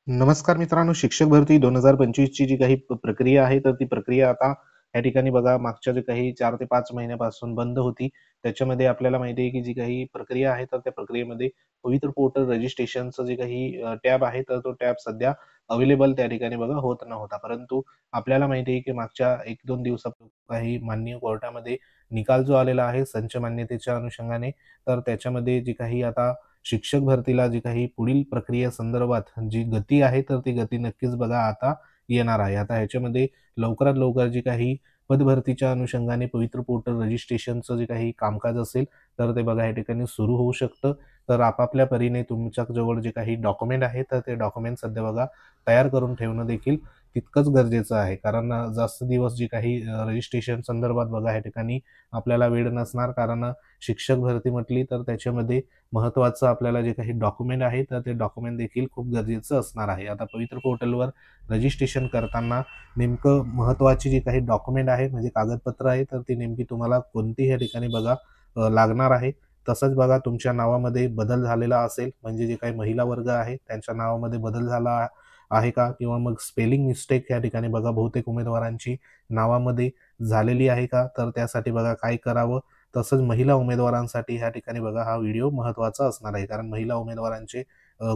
नमस्कार मित्रांनो, शिक्षक भरती 2025 ची जी काही प्रक्रिया आहे, तर ती प्रक्रिया आता या ठिकाणी बघा मागच्या जे काही 4 ते 5 महिन्यापासून बंद होती. त्याच्यामध्ये आपल्याला माहिती आहे, की जी काही प्रक्रिया आहे, तर त्या प्रक्रियेमध्ये पवित्र पोर्टल रजिस्ट्रेशनचं जे काही टॅब आहे, तर तो टॅब सध्या अवेलेबल त्या ठिकाणी बघा होत नव्हता. परंतु आपल्याला माहिती आहे, की मागच्या 1-2 दिवसापूर्वी काही माननीय कोर्टामध्ये निकाल जो आलेला आहे संच मान्यतेच्या अनुषंगाने, तर त्याच्यामध्ये जी काही आता शिक्षक भरतीला जी काही पुढील प्रक्रियेसंदर्भात जी गती आहे, तर ती गती नक्कीच बघा आता येणार आहे. आता ह्याच्यामध्ये लवकरात लवकर जी काही पदभरतीच्या अनुषंगाने पवित्र पोर्टल रजिस्ट्रेशनचं जे काही कामकाज असेल, तर ते बघा या ठिकाणी सुरू होऊ शकतं. तर आपापल्या परीने तुमच्या जवळ जे काही डॉक्युमेंट आहे, तर ते डॉक्युमेंट सध्या बघा तयार करून ठेवणं देखील तितकंच गरजेचं आहे. कारण जास्त दिवस जी काही रजिस्ट्रेशन संदर्भात बघा या ठिकाणी आपल्याला वेळ नसणार. कारण शिक्षक भरती म्हटली तर त्याच्यामध्ये महत्त्वाचं आपल्याला जे काही डॉक्युमेंट आहे, तर ते डॉक्युमेंट देखील खूप गरजेचं असणार आहे. आता पवित्र पोर्टलवर रजिस्ट्रेशन करताना नेमकं महत्त्वाची जी काही डॉक्युमेंट आहे, म्हणजे कागदपत्र आहे, तर ती नेमकी तुम्हाला कोणती या ठिकाणी बघा लागणार आहे. तसंच बघा तुमच्या नावामध्ये बदल झालेला असेल, म्हणजे जे काही महिला वर्ग आहे, त्यांच्या नावामध्ये बदल झाला आहे का? किंवा मग स्पेलिंग मिस्टेक या ठिकाणी बघा बहुतेक उमेदवारांची नावामध्ये झालेली आहे का? तर त्यासाठी बघा काय करावं? तसंच महिला उमेदवारांसाठी ह्या ठिकाणी बघा हा व्हिडिओ महत्त्वाचा असणार आहे. कारण महिला उमेदवारांचे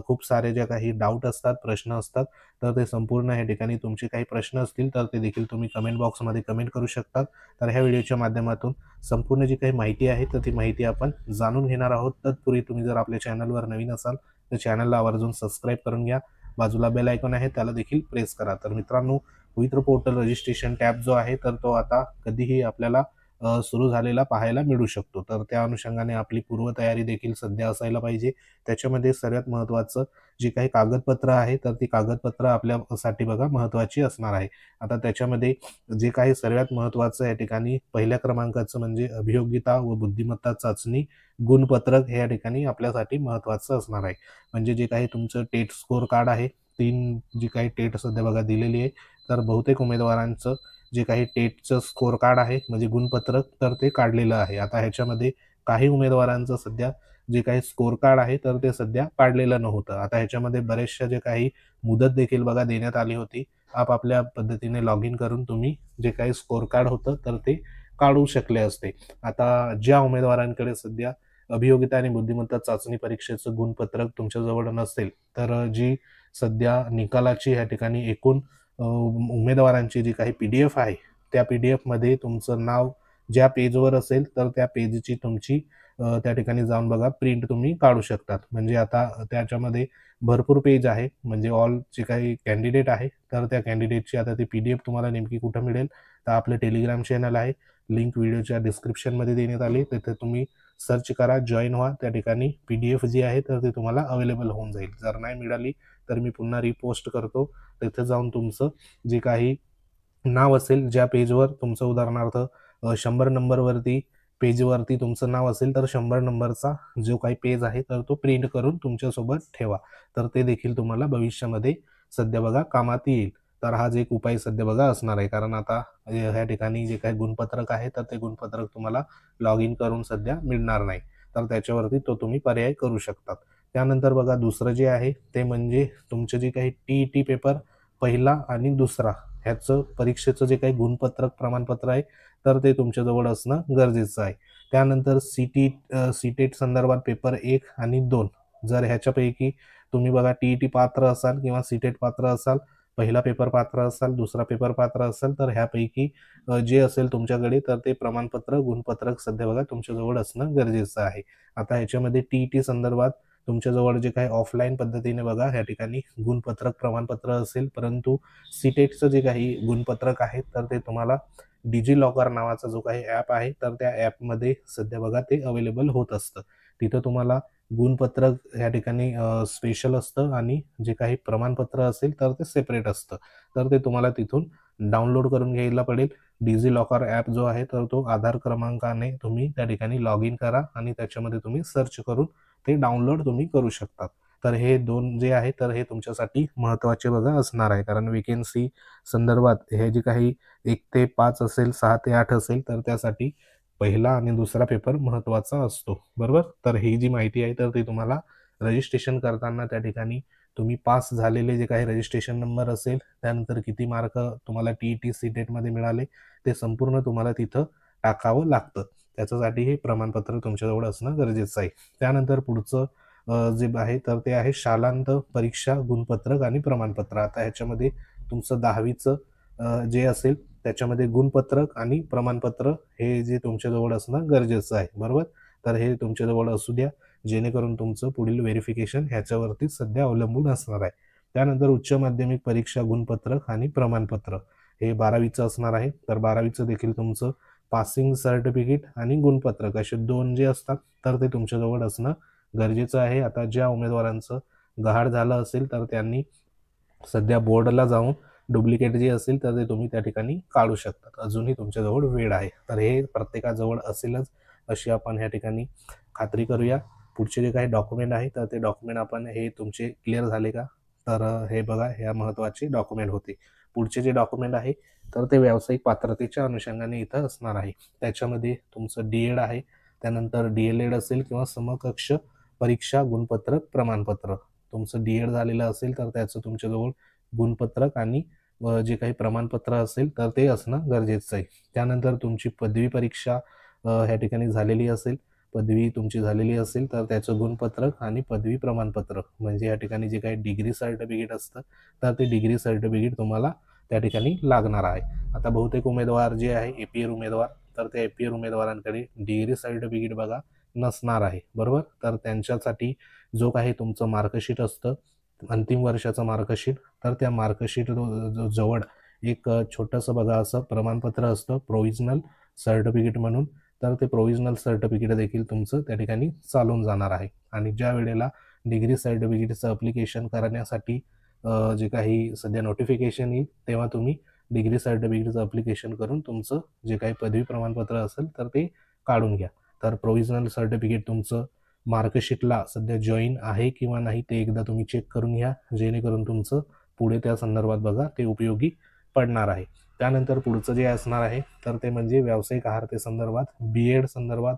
खूप सारे जे काही डाऊट असतात, प्रश्न असतात, तर ते संपूर्ण या ठिकाणी तुमचे काही प्रश्न असतील, तर ते देखील तुम्ही कमेंट बॉक्समध्ये कमेंट करू शकतात. तर ह्या व्हिडिओच्या माध्यमातून संपूर्ण जी काही माहिती आहे, तर ती माहिती आपण जाणून घेणार आहोत. तत्पूर्वी तुम्ही जर आपल्या चॅनलवर नवीन असाल, तर चॅनलला आवर्जून सबस्क्राईब करून घ्या. बाजूला बेल आयकॉन आहे, त्याला देखील प्रेस करा. तर मित्रांनो, पवित्र पोर्टल रजिस्ट्रेशन टॅब जो आहे, तर तो आता कधीही आपल्याला सुरू झालेला पाहायला मिळू शकतो. तर त्या अनुषंगाने आपली पूर्वतयारी देखील सध्या असायला पाहिजे. त्याच्यामध्ये सर्वात महत्त्वाचं जी काही कागदपत्र आहे, तर ती कागदपत्र आपल्यासाठी बघा महत्त्वाची असणार आहे. आता त्याच्यामध्ये जे काही सर्वात महत्त्वाचं या ठिकाणी पहिल्या क्रमांकाचं म्हणजे अभियोग्यता व बुद्धिमत्ता चाचणी गुणपत्रक हे या ठिकाणी आपल्यासाठी महत्त्वाचं असणार आहे. म्हणजे जे काही तुमचं टेट स्कोर कार्ड आहे, 3 जी काही टेट सध्या बघा दिलेली आहे, तर बहुतेक उमेदवारांचं जे काही टेटचं स्कोर कार्ड आहे म्हणजे गुणपत्रक, तर ते काढलेलं आहे. आता ह्याच्यामध्ये काही उमेदवारांचं सध्या जे काही स्कोर कार्ड आहे, तर ते सध्या काढलेलं नव्हतं. आता ह्याच्यामध्ये बऱ्याचशा जे काही मुदत देखील बघा देण्यात आली होती. आपापल्या पद्धतीने लॉग इन करून तुम्ही जे काही स्कोर कार्ड होतं, तर ते काढू शकले असते. आता ज्या उमेदवारांकडे सध्या अभियोगिता आणि बुद्धिमत्ता चाचणी परीक्षेचं गुणपत्रक तुमच्याजवळ नसेल, तर जी सध्या निकालाची या ठिकाणी एकूण उमेदवारांची जी काही पी-डी-एफ आहे, त्या पी-डी-एफमध्ये तुमचं नाव ज्या पेजवर असेल, तर त्या पेजची तुमची त्या ठिकाणी जाऊन बघा प्रिंट तुम्ही काढू शकतात. म्हणजे आता त्याच्यामध्ये भरपूर पेज आहे, म्हणजे ऑल जे काही कॅन्डिडेट आहे, तर त्या कॅन्डिडेटची आता ती पी-डी-एफ तुम्हाला नेमकी कुठं मिळेल? तर आपलं टेलिग्राम चॅनल आहे. लिंक व्हिडिओच्या डिस्क्रिप्शनमध्ये देण्यात आली. तिथे तुम्ही सर्च करा, जॉइन व्हा. त्या ठिकाणी पी-डी-एफ जी आहे, तर ती तुम्हाला अवेलेबल होऊन जाईल. जर नाही मिळाली, तर मी पुन्हा रिपोस्ट करतो. तिथे जाऊन तुमचं जे काही नाव असेल, ज्या पेजवर तुमचं उदाहरणार्थ 100 नंबरवरती पेजवरती तुमचं नाव असेल, तर 100 नंबरचा जो काही पेज आहे, तर तो प्रिंट करून तुमच्यासोबत ठेवा. तर ते देखील तुम्हाला भविष्यामध्ये सध्या बघा कामात येईल. तर हाच एक उपाय सध्या बघा असणार आहे. कारण आता ह्या ठिकाणी जे काही गुणपत्रक आहे, तर ते गुणपत्रक तुम्हाला लॉग इन करून सध्या मिळणार नाही. तर त्याच्यावरती तो तुम्ही पर्याय करू शकतात. त्यानंतर बघा दुसरं जे आहे, ते म्हणजे तुमचे जे काही टी-ई-टी पेपर पहिला आणि दुसरा ह्याचं परीक्षेचं जे काही गुणपत्रक, प्रमाणपत्र आहे, तर ते तुमच्याजवळ असणं गरजेचं आहे. त्यानंतर सी-टेट संदर्भात पेपर 1 आणि 2 जर ह्याच्यापैकी तुम्ही बघा टी-ई-टी पात्र असाल किंवा सी-टेट पात्र असाल, पहिला पेपर पात्र असाल, दुसरा पेपर पात्र असाल, तर ह्यापैकी जे असेल तुमच्याकडे, तर ते प्रमाणपत्र, गुणपत्रक सध्या बघा तुमच्याजवळ असणं गरजेचं आहे. आता ह्याच्यामध्ये टी-ई-टी संदर्भात तुमच्याजवळ जे काही ऑफलाईन पद्धतीने बघा ह्या ठिकाणी गुणपत्रक, प्रमाणपत्र असेल, परंतु सी-टेटचं जे काही गुणपत्रक आहे, तर ते तुम्हाला डिजिलॉकर नावाचा जो काही ॲप आहे, तर त्या ॲपमध्ये सध्या बघा ते अवेलेबल होत असतं. तिथं तुम्हाला गुणपत्रक या ठिकाणी स्पेशल असतं आणि जे काही प्रमाणपत्र असेल, तर ते सेपरेट असतं. तर ते तुम्हाला तिथून डाउनलोड करून घ्यायला पडेल. डिजिलॉकर ॲप जो आहे, तर तो आधार क्रमांकाने तुम्ही त्या ठिकाणी लॉग इन करा आणि त्याच्यामध्ये तुम्ही सर्च करून ते डाउनलोड तुम्ही करू शकता. तर हे 2 जे आहे, तर हे तुमच्यासाठी महत्त्वाचे बघा असणार आहे. कारण व्हेकन्सी संदर्भात हे जे काही 1 ते 5 असेल, 6 ते 8 असेल, तर त्यासाठी पहिला आणि दुसरा पेपर महत्त्वाचा असतो. बरोबर? तर ही जी माहिती आहे, तर ती तुम्हाला रजिस्ट्रेशन करताना त्या ठिकाणी तुम्ही पास झालेले जे काही रजिस्ट्रेशन नंबर असेल, त्यानंतर किती मार्क तुम्हाला टी-ई-टी, सी-टेटमध्ये मिळाले, ते संपूर्ण तुम्हाला तिथं टाकावं लागतं. त्याच्यासाठी हे प्रमाणपत्र तुमच्याजवळ असणं गरजेचं आहे. त्यानंतर पुढचं जे आहे तर ते आहे शालांत परीक्षा गुणपत्रक आणि प्रमाणपत्र. आता ह्याच्यामध्ये तुमचं 10वीचं जे असेल त्याच्यामध्ये गुणपत्रक आणि प्रमाणपत्र हे जे तुमच्याजवळ असणं गरजेचं आहे, बरोबर. तर हे तुमच्याजवळ असू द्या, जेणेकरून तुमचं पुढील व्हेरिफिकेशन ह्याच्यावरती सध्या अवलंबून असणार आहे. त्यानंतर उच्च माध्यमिक परीक्षा गुणपत्रक आणि प्रमाणपत्र हे 12वीचं असणार आहे. तर 12वीचं देखील तुमचं पासिंग सर्टिफिकेट आणि गुणपत्रक असे 2 जे असतात तर ते तुमच्याजवळ असणं गरजेचं आहे. आता ज्या उमेदवारांचं गहाळ झालं असेल तर त्यांनी सध्या बोर्डला जाऊन डुप्लिकेट जे असेल तर ते तुम्ही त्या ठिकाणी काढू शकतात. अजूनही तुमच्याजवळ वेळ आहे. तर हे प्रत्येकाजवळ असेलच अशी आपण ह्या ठिकाणी खात्री करूया. पुढचे जे काही डॉक्युमेंट आहे तर ते डॉक्युमेंट आपण हे तुमचे क्लिअर झाले का? तर हे बघा, ह्या महत्त्वाचे डॉक्युमेंट होते. पुढचे जे डॉक्युमेंट आहे तर ते व्यावसायिक पात्रतेच्या अनुषंगाने इथं असणार आहे. त्याच्यामध्ये तुमचं डी-एड आहे, त्यानंतर डी-एल-एड असेल किंवा समकक्ष परीक्षा गुणपत्रक प्रमाणपत्र. तुमचं डी-एड झालेलं असेल तर त्याचं तुमच्याजवळ गुणपत्रक आणि जे काही प्रमाणपत्र असेल तर ते असणं गरजेचं आहे. त्यानंतर तुमची पदवी परीक्षा ह्या ठिकाणी झालेली असेल, पदवी तुमची झालेली असेल तर त्याचं गुणपत्रक आणि पदवी प्रमाणपत्र म्हणजे या ठिकाणी जे काही डिग्री सर्टिफिकेट असतं तर ते डिग्री सर्टिफिकेट तुम्हाला त्या ठिकाणी लागणार आहे. आता बहुतेक उमेदवार जे आहे ए-पी-एर उमेदवार, तर त्या ए-पी-एर उमेदवारांकडे डिग्री सर्टिफिकेट बघा नसणार आहे, बरोबर. तर त्यांच्यासाठी जो काही तुमचं मार्कशीट असतं, अंतिम वर्षाचं मार्कशीट, तर त्या मार्कशीट जवळ एक छोटंसं बघा असं प्रमाणपत्र असतं प्रोव्हिजनल सर्टिफिकेट म्हणून. तर ते प्रोव्हिजनल सर्टिफिकेट देखील तुमचं त्या ठिकाणी चालून जाणार आहे. आणि ज्या वेळेला डिग्री सर्टिफिकेटचं अप्लिकेशन करण्यासाठी जे काही सध्या नोटिफिकेशन येईल तेव्हा तुम्ही डिग्री सर्टिफिकेटचं अप्लिकेशन करून तुमचं जे काही पदवी प्रमाणपत्र असेल तर ते काढून घ्या. तर प्रोव्हिजनल सर्टिफिकेट तुमचं मार्कशीटला सध्या जॉईन आहे किंवा नाही ते एकदा तुम्ही चेक करून घ्या, जेणेकरून तुमचं पुढे त्या संदर्भात बघा ते उपयोगी पडणार आहे. त्यानंतर पुढचं जे असणार आहे तर ते म्हणजे व्यावसायिक अर्हते संदर्भात, बी-एड संदर्भात,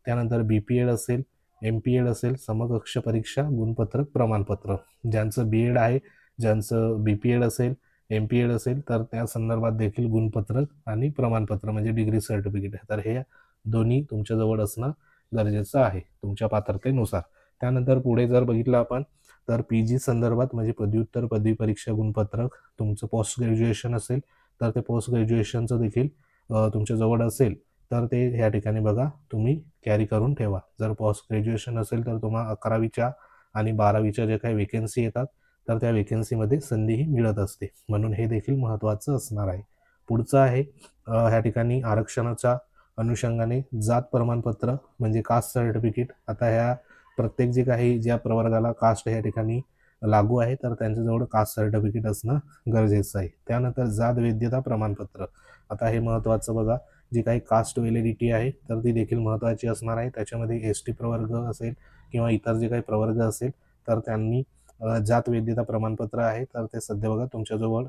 त्यानंतर बी-पी-एड असेल, एम-पी-एड असेल, समकक्ष परीक्षा गुणपत्रक प्रमाणपत्र. ज्यांचं बी-एड आहे, ज्यांचं बी-पी-एड असेल, एम-पी-एड असेल तर त्या संदर्भात देखील गुणपत्रक आणि प्रमाणपत्र म्हणजे डिग्री सर्टिफिकेट आहे. तर हे दोन्ही तुमच्याजवळ असणं गरजेचं आहे तुमच्या पात्रतेनुसार. त्यानंतर पुढे जर बघितलं आपण तर पी-जी संदर्भात म्हणजे पदव्युत्तर पदवी परीक्षा गुणपत्रक, तुमचं पोस्ट ग्रॅज्युएशन असेल तर ते पोस्ट ग्रॅज्युएशनचं देखील तुमच्याजवळ असेल तर ते ह्या ठिकाणी बघा तुम्ही कॅरी करून ठेवा. जर पोस्ट ग्रॅज्युएशन असेल तर तुम्हाला 11वीच्या आणि 12वीच्या जे काही वेकेन्सी येतात तर त्या वेकेन्सीमध्ये संधीही मिळत असते, म्हणून हे देखील महत्त्वाचं असणार आहे. पुढचं आहे ह्या ठिकाणी आरक्षणाच्या अनुषंगाने जात प्रमाणपत्र म्हणजे कास्ट सर्टिफिकेट. आता ह्या प्रत्येक जे काही ज्या प्रवर्गाला कास्ट ह्या ठिकाणी लागू आहे तर त्यांच्याजवळ कास्ट सर्टिफिकेट असणं गरजेचं आहे. त्यानंतर जात वैधता प्रमाणपत्र. आता हे महत्त्वाचं बघा, जी काही कास्ट व्हॅलिडिटी आहे तर ती देखील महत्त्वाची असणार आहे. त्याच्यामध्ये एस-टी प्रवर्ग असेल किंवा इतर जे काही प्रवर्ग असेल तर त्यांनी जात वैधता प्रमाणपत्र आहे तर ते सध्या बघा तुमच्याजवळ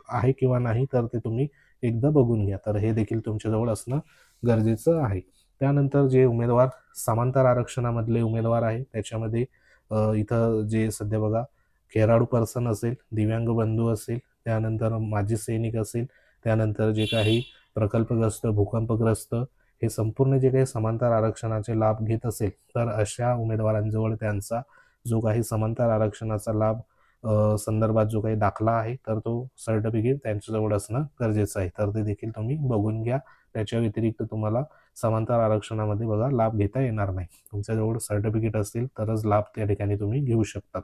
आहे किंवा नाही तर ते तुम्ही एकदा बघून घ्या. तर हे देखील तुमच्याजवळ असणं गरजेचं आहे. त्यानंतर जे उमेदवार समांतर आरक्षणामधले उमेदवार आहे त्याच्यामध्ये इथं जे सध्या बघा खेराडू पर्सन असेल, दिव्यांग बंधू असेल, त्यानंतर माजी सैनिक असेल, त्यानंतर जे काही प्रकल्पग्रस्त, भूकंपग्रस्त हे संपूर्ण जे काही समांतर आरक्षणाचे लाभ घेत असेल तर अशा उमेदवारांजवळ त्यांचा जो काही समांतर आरक्षणाचा लाभ संदर्भात जो काही दाखला आहे तर तो सर्टिफिकेट त्यांच्याजवळ असणं गरजेचं आहे. तर ते देखील तुम्ही बघून घ्या. त्याच्या व्यतिरिक्त तुम्हाला समांतर आरक्षणामध्ये बघा लाभ घेता येणार नाही. तुमच्याजवळ सर्टिफिकेट असेल तरच लाभ त्या ठिकाणी तुम्ही घेऊ शकतात.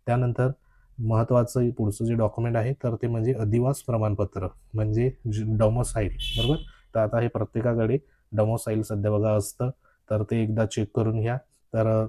त्यानंतर महत्त्वाचं पुढचं जे डॉक्युमेंट आहे तर ते म्हणजे अधिवास प्रमाणपत्र म्हणजे डॉमोसाईल, बरोबर. तर आता हे प्रत्येकाकडे डॉमोसाईल सध्या बघा असतं तर ते एकदा चेक करून घ्या. तर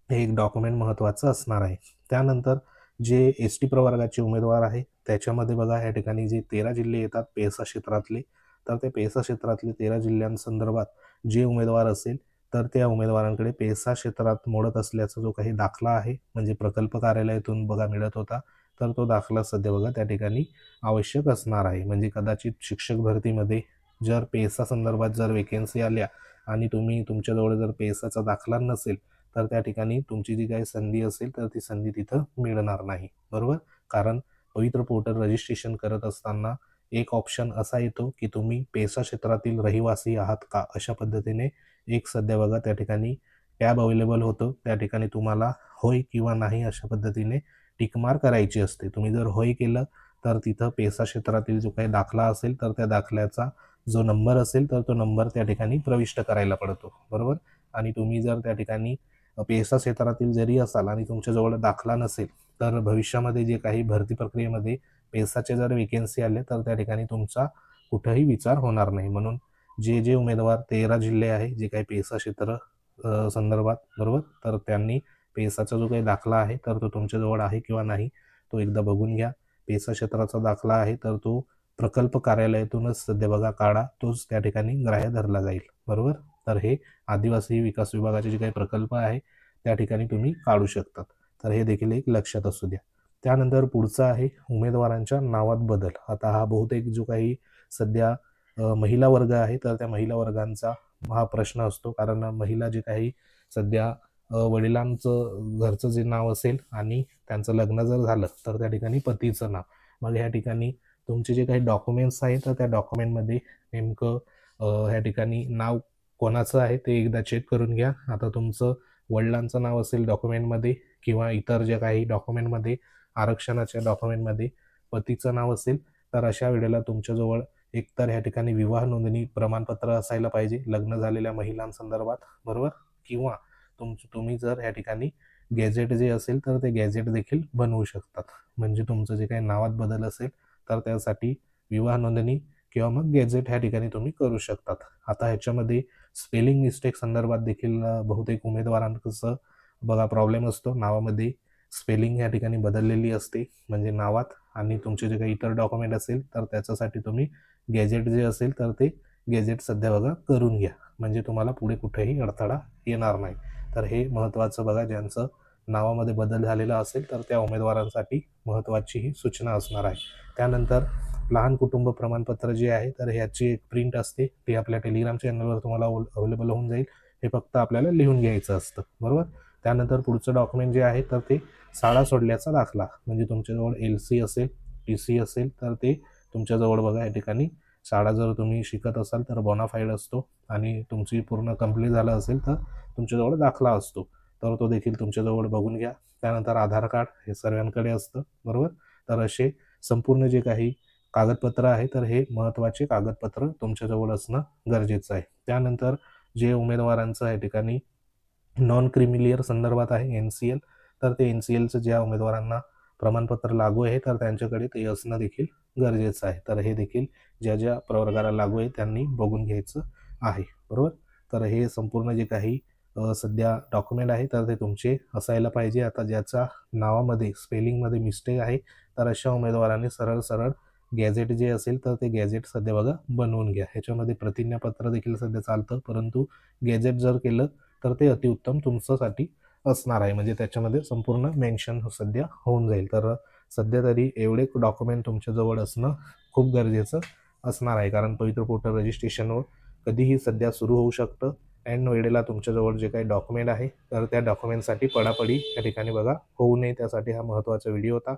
हे एक डॉक्युमेंट महत्त्वाचं असणार आहे. त्यानंतर जे एस-टी प्रवर्गाचे उमेदवार आहे त्याच्यामध्ये बघा या ठिकाणी जे 13 जिल्हे येतात पेसा क्षेत्रातले, तर ते पेसा क्षेत्रातले 13 जिल्ह्यांसंदर्भात जे उमेदवार असेल तर त्या उमेदवारांकडे पेसा क्षेत्रात मोडत असल्याचा जो काही दाखला आहे म्हणजे प्रकल्प कार्यालयातून बघा मिळत होता तर तो दाखला सध्या बघा त्या ठिकाणी आवश्यक असणार आहे. म्हणजे कदाचित शिक्षक भरतीमध्ये जर पेसा संदर्भात जर वेकेन्सी आल्या आणि तुम्ही तुमच्याजवळ जर पेसाचा दाखला नसेल तर त्या ठिकाणी तुमची जी काही संधी असेल तर ती संधी तिथं मिळणार नाही, बरोबर. कारण पवित्र पोर्टल रजिस्ट्रेशन करत असताना एक ऑप्शन असा येतो की तुम्ही पेसा क्षेत्रातील रहिवासी आहात का, अशा पद्धतीने एक सध्या बघा त्या ठिकाणी टॅब अवेलेबल होतं. त्या ठिकाणी तुम्हाला होय किंवा नाही अशा पद्धतीने टिकमार करायची असते. तुम्ही जर होय केलं तर तिथं पेसा क्षेत्रातील जो काही दाखला असेल तर त्या दाखल्याचा जो नंबर असेल तर तो नंबर त्या ठिकाणी प्रविष्ट करायला पडतो, बरोबर. आणि तुम्ही जर त्या ठिकाणी पेसा क्षेत्रातील जरी असाल आणि तुमच्याजवळ दाखला नसेल तर भविष्यामध्ये जे काही भरती प्रक्रियेमध्ये पेसाचे जर वेकेन्सी आले तर त्या ठिकाणी तुमचा कुठंही विचार होणार नाही. म्हणून जे जे उमेदवार 13 जिल्हे आहे जे काही पेसा क्षेत्र संदर्भात, बरोबर, तर त्यांनी पेसाचा जो काही दाखला आहे तर तो तुमच्याजवळ आहे किंवा नाही तो एकदा बघून घ्या. पेसा क्षेत्राचा दाखला आहे तर तो प्रकल्प कार्यालयातूनच सध्या बघा काढा, तोच त्या ठिकाणी ग्राह्य धरला जाईल, बरोबर. तर हे आदिवासी विकास विभागाचे जे काही प्रकल्प आहे त्या ठिकाणी तुम्ही काढू शकतात. तर हे देखील एक लक्षात असू द्या. त्यानंतर पुढचा आहे उमेदवारांच्या नावात बदल. आता हा बहुतेक जो काही सध्या महिला वर्ग आहे तर त्या महिला वर्गांचा हा प्रश्न असतो, कारण महिला जे काही सध्या वडिलांचं घरचं जे नाव असेल आणि त्यांचं लग्न जर झालं तर त्या ठिकाणी पतीचं नाव. मग ह्या ठिकाणी तुमचे जे काही डॉक्युमेंट्स आहेत तर त्या डॉक्युमेंटमध्ये नेमकं ह्या ठिकाणी नाव कोणाचं आहे ते एकदा चेक करून घ्या. आता तुमचं वडिलांचं नाव असेल डॉक्युमेंटमध्ये किंवा इतर ज्या काही डॉक्युमेंटमध्ये आरक्षणाच्या डॉक्युमेंटमध्ये पतीचं नाव असेल तर अशा वेळेला तुमच्याजवळ एकतर ह्या ठिकाणी विवाह नोंदणी प्रमाणपत्र असायला पाहिजे लग्न झालेल्या महिलांसंदर्भात, बरोबर. किंवा तुम्ही जर ह्या ठिकाणी गॅझेट जे असेल तर ते गॅझेट देखील बनवू शकतात. म्हणजे तुमचं जे काही नावात बदल असेल तर त्यासाठी विवाह नोंदणी किंवा मग गॅझेट ह्या ठिकाणी तुम्ही करू शकतात. आता ह्याच्यामध्ये स्पेलिंग मिस्टेक संदर्भात देखील बहुतेक उमेदवारांचं बघा प्रॉब्लेम असतो. नावामध्ये स्पेलिंग ह्या ठिकाणी बदललेली असते म्हणजे नावात, आणि तुमचे जे काही इतर डॉक्युमेंट असेल तर त्याच्यासाठी तुम्ही गॅझेट जे असेल तर ते गॅझेट सध्या बघा करून घ्या, म्हणजे तुम्हाला पुढे कुठेही अडथळा येणार नाही. तर हे महत्त्वाचं बघा, ज्यांचं नावामध्ये बदल झालेला असेल तर त्या उमेदवारांसाठी महत्त्वाची ही सूचना असणार आहे. त्यानंतर लहान कुटुंब प्रमाणपत्र जे आहे तर ह्याची एक प्रिंट असते, ती आपल्या टेलिग्राम चॅनलवर तुम्हाला अवेलेबल होऊन जाईल. हे फक्त आपल्याला लिहून घ्यायचं असतं, बरोबर. त्यानंतर पुढचं डॉक्युमेंट जे आहे तर ते शाळा सोडल्याचा दाखला, म्हणजे तुमच्याजवळ LC असेल TC असेल तर ते तुमच्याजवळ बघा या ठिकाणी शाळा जर तुम्ही शिकत असाल तर बोनाफाईड असतो, आणि तुमची पूर्ण कंप्लीट झालं असेल तर तुमच्याजवळ दाखला असतो, तर तो देखील तुमच्याजवळ बघून घ्या. त्यानंतर आधार कार्ड हे सर्वांकडे असतं, बरोबर. तर असे संपूर्ण जे काही कागदपत्र आहे तर हे महत्त्वाचे कागदपत्र तुमच्याजवळ असणं गरजेचं आहे. त्यानंतर जे उमेदवारांचं या ठिकाणी नॉन क्रिमिलियर संदर्भात आहे NCL, तर ते NCLचं ज्या उमेदवारांना प्रमाणपत्र लागू आहे तर त्यांच्याकडे ते असणं देखील गरजेचं आहे. तर हे देखील ज्या ज्या प्रवर्गाला लागू आहे त्यांनी बघून घ्यायचं आहे, बरोबर. तर हे संपूर्ण जे काही सध्या डॉक्युमेंट आहे तर ते तुमचे असायला पाहिजे. आता ज्याच्या नावामध्ये स्पेलिंगमध्ये मिस्टेक आहे तर अशा उमेदवारांनी सरळ सरळ गॅझेट जे असेल तर ते गॅझेट सध्या बघा बनवून घ्या. ह्याच्यामध्ये प्रतिज्ञापत्र देखील सध्या चालतं, परंतु गॅझेट जर केलं तर ते अतिउत्तम तुमच्यासाठी असणार आहे, म्हणजे त्याच्यामध्ये संपूर्ण मेन्शन सध्या होऊन जाईल. तर सध्या तरी एवढे डॉक्युमेंट तुमच्याजवळ असणं खूप गरजेचं असणार आहे, कारण पवित्र पोर्टल रजिस्ट्रेशनवर कधीही सध्या सुरू होऊ शकतं. अँड वेळेला तुमच्याजवळ जे काही डॉक्युमेंट आहे तर त्या डॉक्युमेंटसाठी पडापडी या ठिकाणी बघा होऊ नये, त्यासाठी हा महत्त्वाचा व्हिडिओ होता.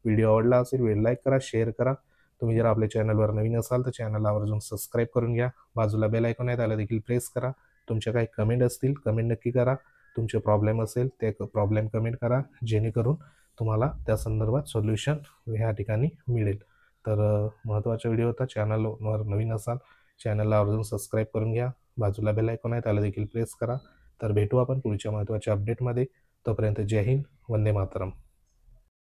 व्हिडिओ आवडला असेल व्हिडिओ लाईक करा, शेअर करा. तुम्ही जर आपल्या चॅनलवर नवीन असाल तर चॅनलला आवर्जून सबस्क्राईब करून घ्या. बाजूला बेल आयकॉन आहे त्याला देखील प्रेस करा. तुमच्या काही कमेंट असतील कमेंट नक्की करा. तुमचे प्रॉब्लेम असेल ते प्रॉब्लेम कमेंट करा, जेणेकरून तुम्हाला त्या संदर्भात सोल्युशन ह्या ठिकाणी मिळेल. तर महत्त्वाचा व्हिडिओ होता. चॅनलवर नवीन असाल चॅनलला आवर्जून सबस्क्राईब करून घ्या. बाजूला बेल आयकॉन आहे त्याला देखील प्रेस करा. तर भेटू आपण पुढच्या महत्त्वाच्या अपडेटमध्ये. तोपर्यंत जय हिंद, वंदे मातरम.